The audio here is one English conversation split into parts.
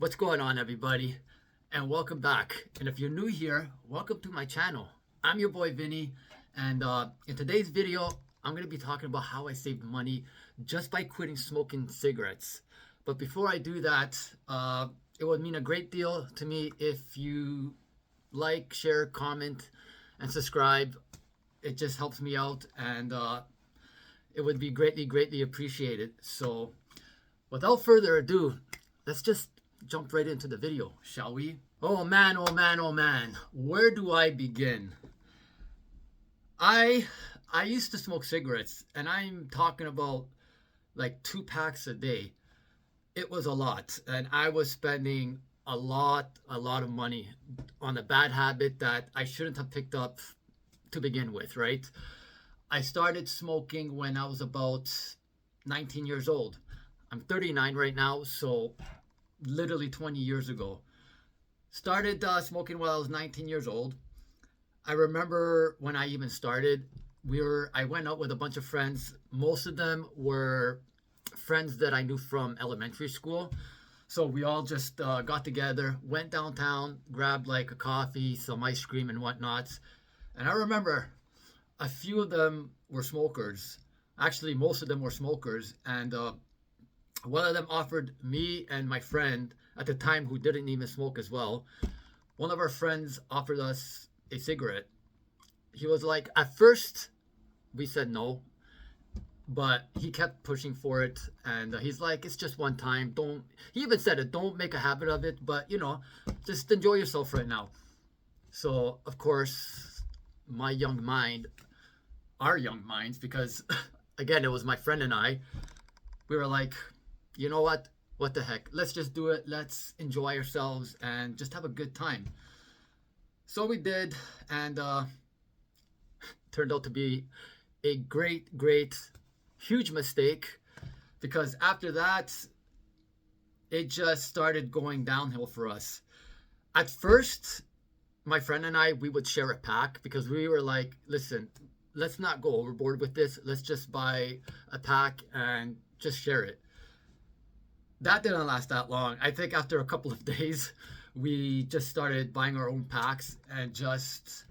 What's going on, everybody? And welcome back. And if you're new here, welcome to my channel. I'm your boy Vinny, and in today's video, I'm going to be talking about how I saved money just by quitting smoking cigarettes. But before I do that, it would mean a great deal to me if you like, share, comment, and subscribe. It just helps me out, and it would be greatly appreciated. So, without further ado, let's just jump right into the video, shall we? Oh man, oh man, oh man. Where do I begin? I used to smoke cigarettes, and I'm talking about like 2 packs a day. It was a lot, and I was spending a lot of money on a bad habit that I shouldn't have picked up to begin with, right? I started smoking when I was about 19 years old. I'm 39 right now, so literally 20 years ago. Started smoking while I was 19 years old. I remember when I even started, I went out with a bunch of friends. Most of them were friends that I knew from elementary school. So we all just got together, went downtown, grabbed like a coffee, some ice cream and whatnot. And I remember a few of them were smokers. Actually, most of them were smokers. And one of them offered me and my friend at the time, who didn't even smoke as well, one of our friends offered us a cigarette. He was like, at first we said no, but he kept pushing for it, and he's like, it's just one time, don't, he even said it, don't make a habit of it, but just enjoy yourself right now. So of course, my young mind, our young minds, because again, it was my friend and I, we were like, you know what the heck, let's just do it, let's enjoy ourselves and just have a good time. So we did, and turned out to be a great huge mistake, because after that it just started going downhill for us. At first, my friend and I, we would share a pack, because we were like, listen, let's not go overboard with this, let's just buy a pack and just share it. That didn't last that long. I think after a couple of days, we just started buying our own packs, and just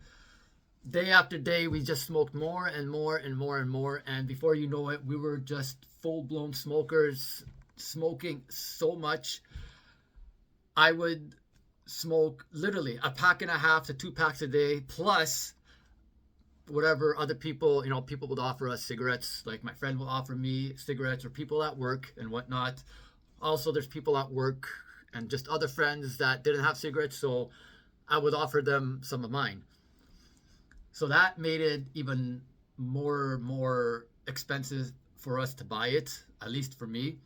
day after day, we just smoked more and more and more and more. And before you know it, we were just full-blown smokers, smoking so much. I would smoke literally a pack and a half to 2 packs a day, plus whatever other people, people would offer us cigarettes. Like my friend will offer me cigarettes, or people at work and whatnot. Also, there's people at work and just other friends that didn't have cigarettes, so I would offer them some of mine. So that made it even more expensive for us to buy it, at least for me.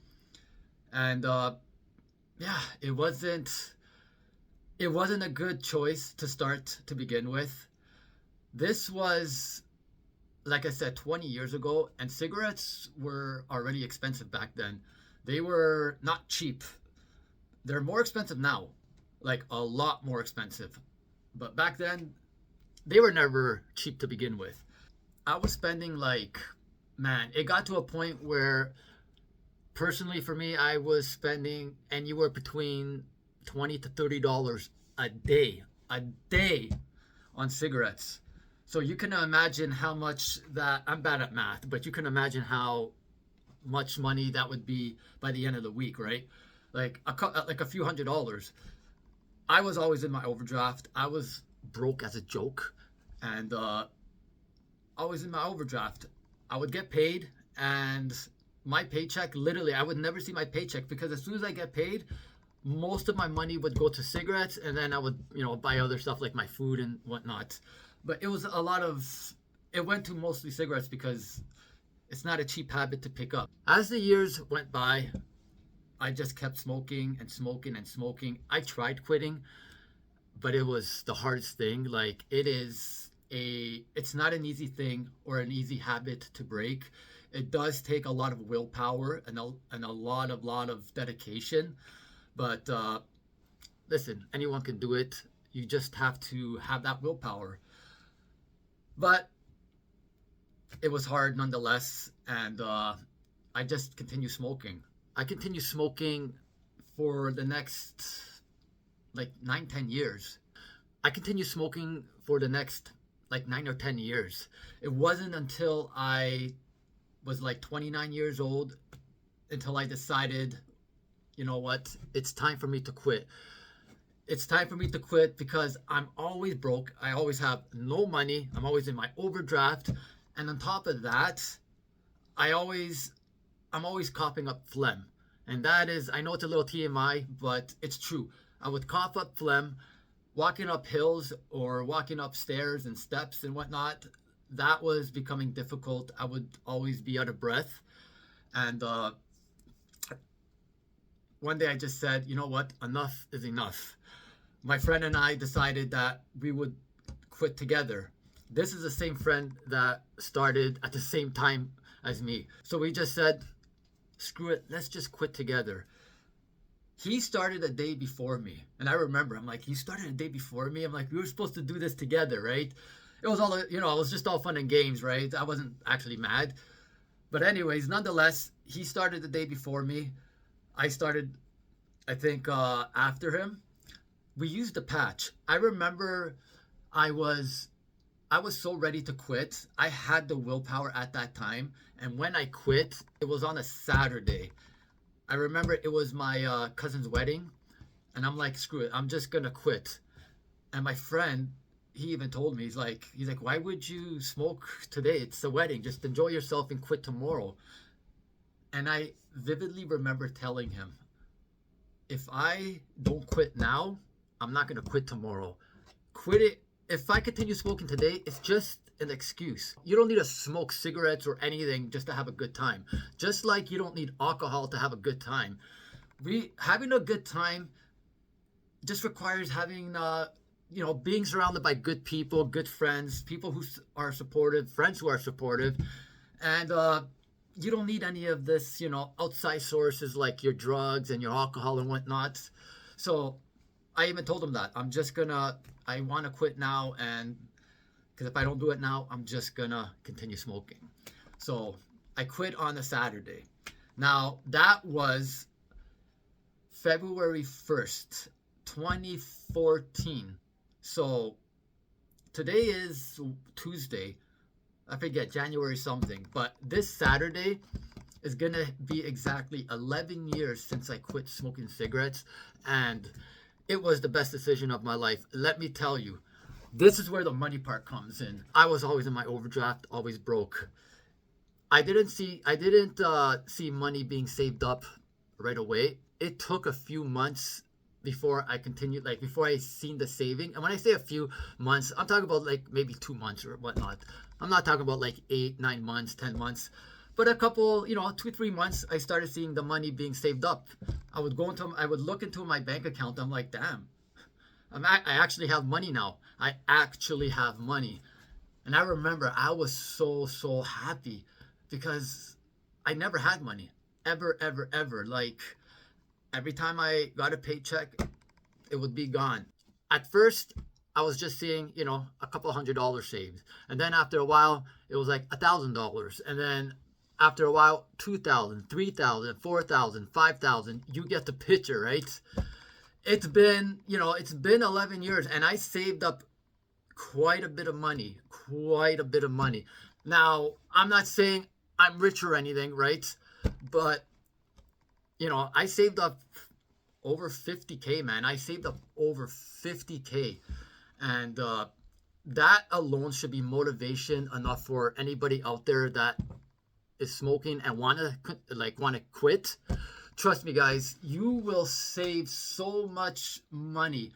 And yeah, it wasn't a good choice to start to begin with. This was, like I said, 20 years ago, and cigarettes were already expensive back then. They were not cheap. They're more expensive now, like a lot more expensive. But back then, they were never cheap to begin with. I was spending like, man, it got to a point where, personally for me, I was spending anywhere between $20 to $30 a day on cigarettes. So you can imagine how much that, I'm bad at math, but you can imagine how much money that would be by the end of the week, right? Like a few $100s. I was always in my overdraft. I was broke as a joke, and always in my overdraft. I would get paid, and my paycheck, literally, I would never see my paycheck, because as soon as I get paid, most of my money would go to cigarettes, and then I would, buy other stuff like my food and whatnot. But it was it went to mostly cigarettes, because it's not a cheap habit to pick up. As the years went by, I just kept smoking and smoking and smoking. I tried quitting, but it was the hardest thing. Like, it's not an easy thing or an easy habit to break. It does take a lot of willpower and a lot of dedication. But listen, anyone can do it. You just have to have that willpower. But it was hard nonetheless, and I just continued smoking. I continued smoking for the next like 9, 10 years. I continued smoking for the next like 9 or 10 years. It wasn't until I was like 29 years old until I decided, you know what, it's time for me to quit. It's time for me to quit because I'm always broke. I always have no money. I'm always in my overdraft. And on top of that, I always I'm always coughing up phlegm. And that is, I know it's a little TMI, but it's true. I would cough up phlegm walking up hills or walking up stairs and steps and whatnot. That was becoming difficult. I would always be out of breath. And one day I just said, you know what? Enough is enough. My friend and I decided that we would quit together. This is the same friend that started at the same time as me. So we just said, screw it, let's just quit together. He started a day before me. And I remember, I'm like, he started a day before me. I'm like, we were supposed to do this together, right? It was all, it was just all fun and games, right? I wasn't actually mad. But anyways, nonetheless, he started the day before me. I started, I think, after him. We used a patch. I remember I was so ready to quit. I had the willpower at that time. And when I quit, it was on a Saturday. I remember it was my cousin's wedding. And I'm like, screw it. I'm just going to quit. And my friend, he even told me, he's like, why would you smoke today? It's a wedding. Just enjoy yourself and quit tomorrow. And I vividly remember telling him, if I don't quit now, I'm not going to quit tomorrow. Quit it. If I continue smoking today, it's just an excuse. You don't need to smoke cigarettes or anything just to have a good time. Just like you don't need alcohol to have a good time. Having a good time just requires having, being surrounded by good people, good friends, people who are supportive, friends who are supportive. And you don't need any of this, outside sources like your drugs and your alcohol and whatnot. So I even told him that I want to quit now, and because if I don't do it now, I'm just gonna continue smoking. So I quit on a Saturday. Now that was February 1st, 2014. So today is Tuesday. I forget, January something. But this Saturday is gonna be exactly 11 years since I quit smoking cigarettes, and it was the best decision of my life. Let me tell you, this is where the money part comes in. I was always in my overdraft, always broke. I didn't see money being saved up right away. It took a few months before I continued, before I seen the saving. And when I say a few months, I'm talking about maybe 2 months or whatnot. I'm not talking about 8, 9 months, 10 months. But a couple, 2, 3 months, I started seeing the money being saved up. I would look into my bank account. I'm like, damn, I actually have money now. I actually have money. And I remember I was so, so happy because I never had money. Ever, ever, ever. Every time I got a paycheck, it would be gone. At first, I was just seeing, a couple $100 saved. And then after a while, it was like $1,000. And then after a while, 2,000, 3,000, 4,000, 5,000. You get the picture, right? It's been 11 years, and I saved up quite a bit of money. Now, I'm not saying I'm rich or anything, right? But, I saved up over 50K, man. I saved up over 50K. And that alone should be motivation enough for anybody out there that is smoking and want to quit. Trust me, guys, you will save so much money.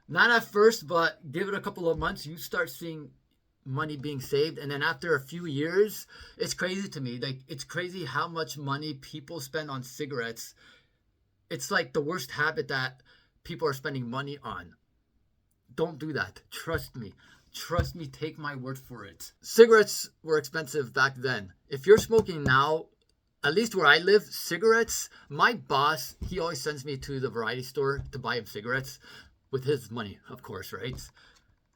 Not at first, but give it a couple of months, you start seeing money being saved. And then after a few years, it's crazy to me. It's crazy how much money people spend on cigarettes. It's like the worst habit that people are spending money on. Don't do that. Trust me. Take my word for it. Cigarettes were expensive back then. If you're smoking now, at least where I live, cigarettes, my boss, he always sends me to the variety store to buy him cigarettes with his money, of course, right?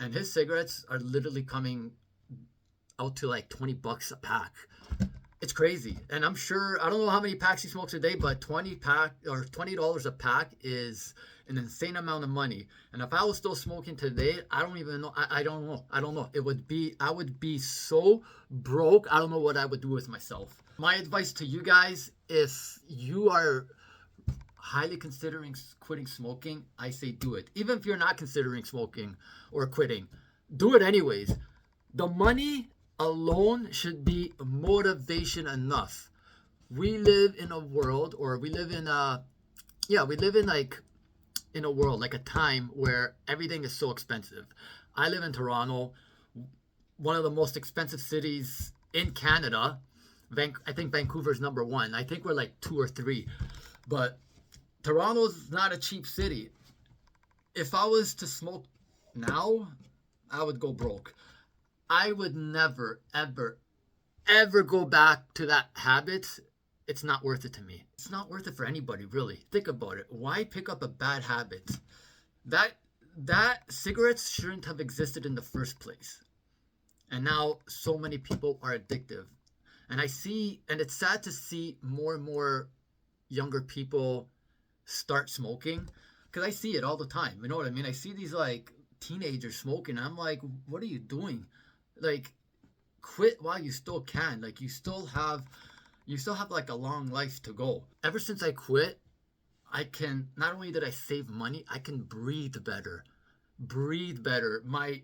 And his cigarettes are literally coming out to $20 a pack. It's crazy. And I'm sure, I don't know how many packs he smokes a day, but 20 pack or $20 a pack is an insane amount of money. And if I was still smoking today, I don't even know. I don't know. I don't know. I would be so broke. I don't know what I would do with myself. My advice to you guys, if you are highly considering quitting smoking, I say do it. Even if you're not considering smoking or quitting, do it anyways. The money alone should be motivation enough. We live in a world, or we live in a, yeah, we live in like in a world, like a time where everything is so expensive. I live in Toronto, one of the most expensive cities in Canada. I think Vancouver's number one. I think we're like two or three, but Toronto's not a cheap city. If I was to smoke now, I would go broke. I would never, ever, ever go back to that habit. It's not worth it to me. It's not worth it for anybody, really. Think about it. Why pick up a bad habit? That cigarettes shouldn't have existed in the first place. And now so many people are addictive. And it's sad to see more and more younger people start smoking, because I see it all the time. You know what I mean? I see these like teenagers smoking, and I'm like, what are you doing? Like, quit while you still can. Like, you still have like a long life to go. Ever since I quit, I can, not only did I save money, I can breathe better. Breathe better. My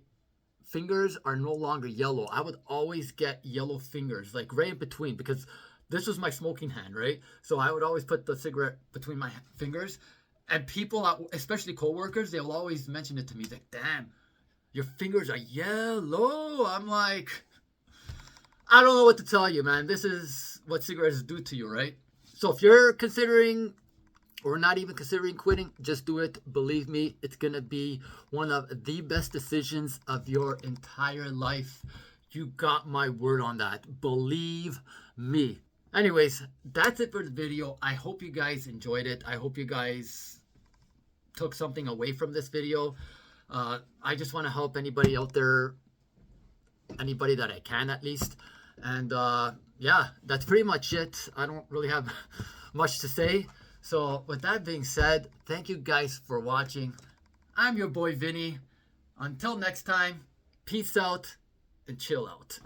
fingers are no longer yellow. I would always get yellow fingers, like right in between, because this was my smoking hand, right? So I would always put the cigarette between my fingers, and people, especially coworkers, they'll always mention it to me, like, damn, your fingers are yellow. I'm like, I don't know what to tell you, man. This is what cigarettes do to you, right? So if you're considering or not even considering quitting, just do it. Believe me, it's going to be one of the best decisions of your entire life. You got my word on that. Believe me. Anyways, that's it for the video. I hope you guys enjoyed it. I hope you guys took something away from this video. I just want to help anybody out there, anybody that I can at least. And yeah, that's pretty much it. I don't really have much to say. So with that being said, thank you guys for watching. I'm your boy Vinny. Until next time, peace out and chill out.